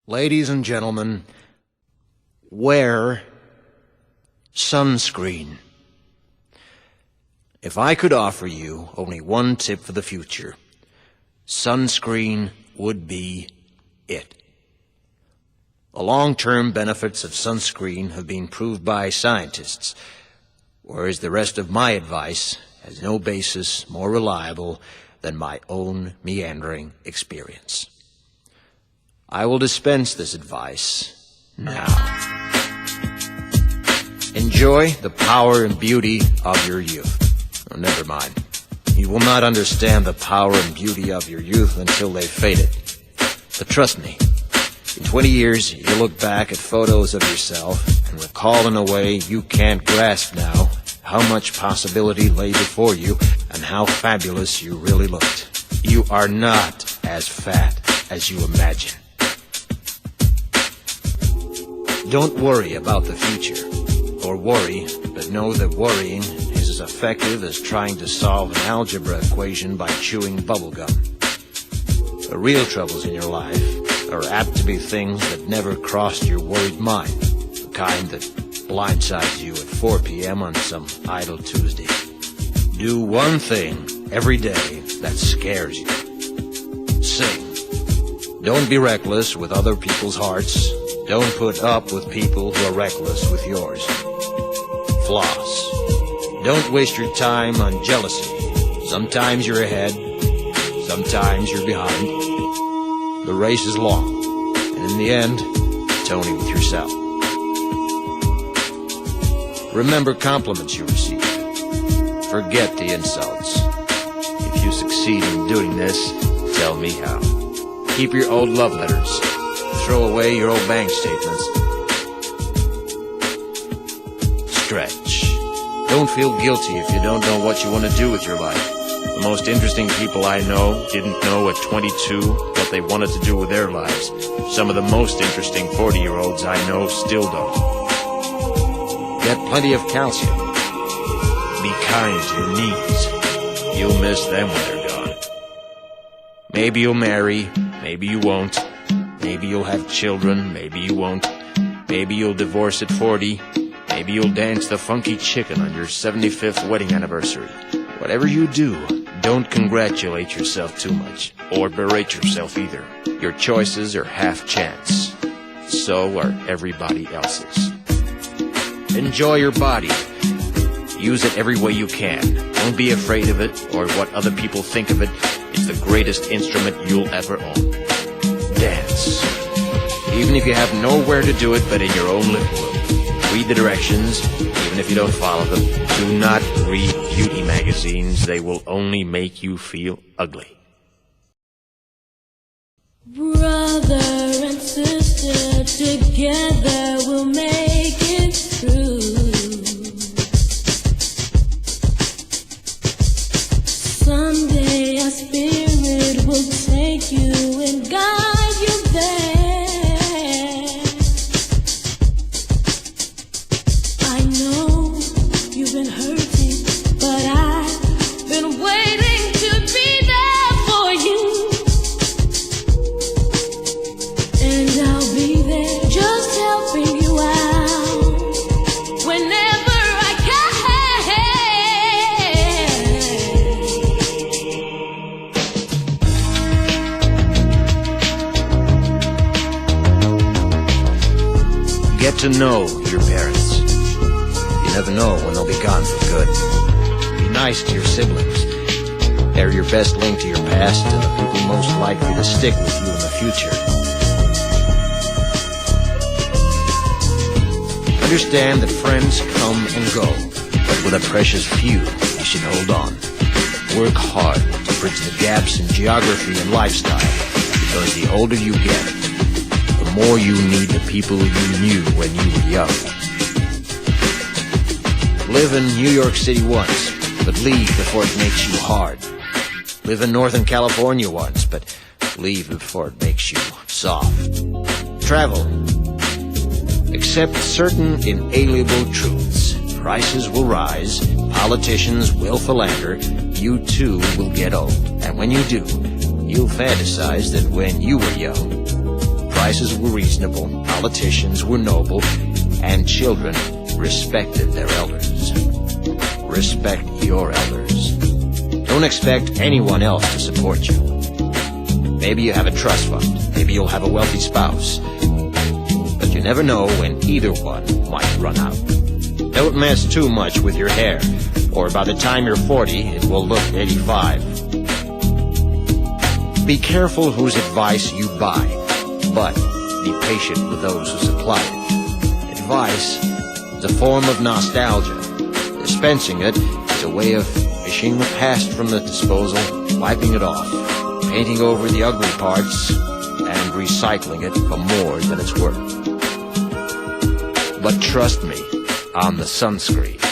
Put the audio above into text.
Ladies and gentlemen, wear sunscreen. If I could offer you only one tip for the future, sunscreen would be it. The long-term benefits of sunscreen have been proved by scientists, whereas the rest of my advice has no basis more reliable than my own meandering experience. I will dispense this advice now. Enjoy the power and beauty of your youth. Oh, never mind. You will not understand the power and beauty of your youth until they've faded. But trust me, in 20 years, you'll look back at photos of yourself and recall in a way you can't grasp now how much possibility lay before you and how fabulous you really looked. You are not as fat as you imagine. Don't worry about the future, or worry, but know that worrying is as effective as trying to solve an algebra equation by chewing bubblegum. The real troubles in your life are apt to be things that never crossed your worried mind, the kind that blindsides you at 4 p.m. on some idle Tuesday. Do one thing every day that scares you. Sing. Don't be reckless with other people's hearts. Don't put up with people who are reckless with yours. Floss. Don't waste your time on jealousy. Sometimes you're ahead, sometimes you're behind. The race is long, and in the end, it's only with yourself. Remember compliments you receive. Forget the insults. If you succeed in doing this, tell me how. Keep your old love letters. Throw away your old bank statements. Stretch. Don't feel guilty if you don't know what you want to do with your life. The most interesting people I know didn't know at 22 what they wanted to do with their lives. Some of the most interesting 40-year-olds I know still don't. Get plenty of calcium. Be kind to your knees. You'll miss them when they're gone. Maybe you'll marry, maybe you won't. Maybe you'll have children, maybe you won't. Maybe you'll divorce at 40. Maybe you'll dance the funky chicken on your 75th wedding anniversary. Whatever you do, don't congratulate yourself too much, or berate yourself either. Your choices are half chance. So are everybody else's. Enjoy your body. Use it every way you can. Don't be afraid of it, or what other people think of it. It's the greatest instrument you'll ever own. Dance. Even if you have nowhere to do it but in your own living room. Read the directions, even if you don't follow them. Do not read beauty magazines. They will only make you feel ugly. Brother and sister, together we'll make it through. Someday our spirit will take you and guide you there. I know you've been hurting, but I've been waiting to be there for you. And I'll be there just helping you out whenever I can. Get to know your parents. You never know when they'll be gone for good. Be nice to your siblings. They're your best link to your past and the people most likely to stick with you in the future. Understand that friends come and go, but with a precious few, you should hold on. Work hard to bridge the gaps in geography and lifestyle, because the older you get, the more you need the people you knew when you were young. Live in New York City once, but leave before it makes you hard. Live in Northern California once, but leave before it makes you soft. Travel. Accept certain inalienable truths. Prices will rise, politicians will philander, you too will get old. And when you do, you'll fantasize that when you were young, prices were reasonable, politicians were noble, and children respected their elders. Respect your elders. Don't expect anyone else to support you. Maybe you have a trust fund. Maybe you'll have a wealthy spouse. But you never know when either one might run out. Don't mess too much with your hair, or by the time you're 40, it will look 85. Be careful whose advice you buy, but be patient with those who supply it. Advice is a form of nostalgia. Dispensing it is a way of fishing the past from the disposal, wiping it off, painting over the ugly parts, and recycling it for more than it's worth. But trust me on the sunscreen.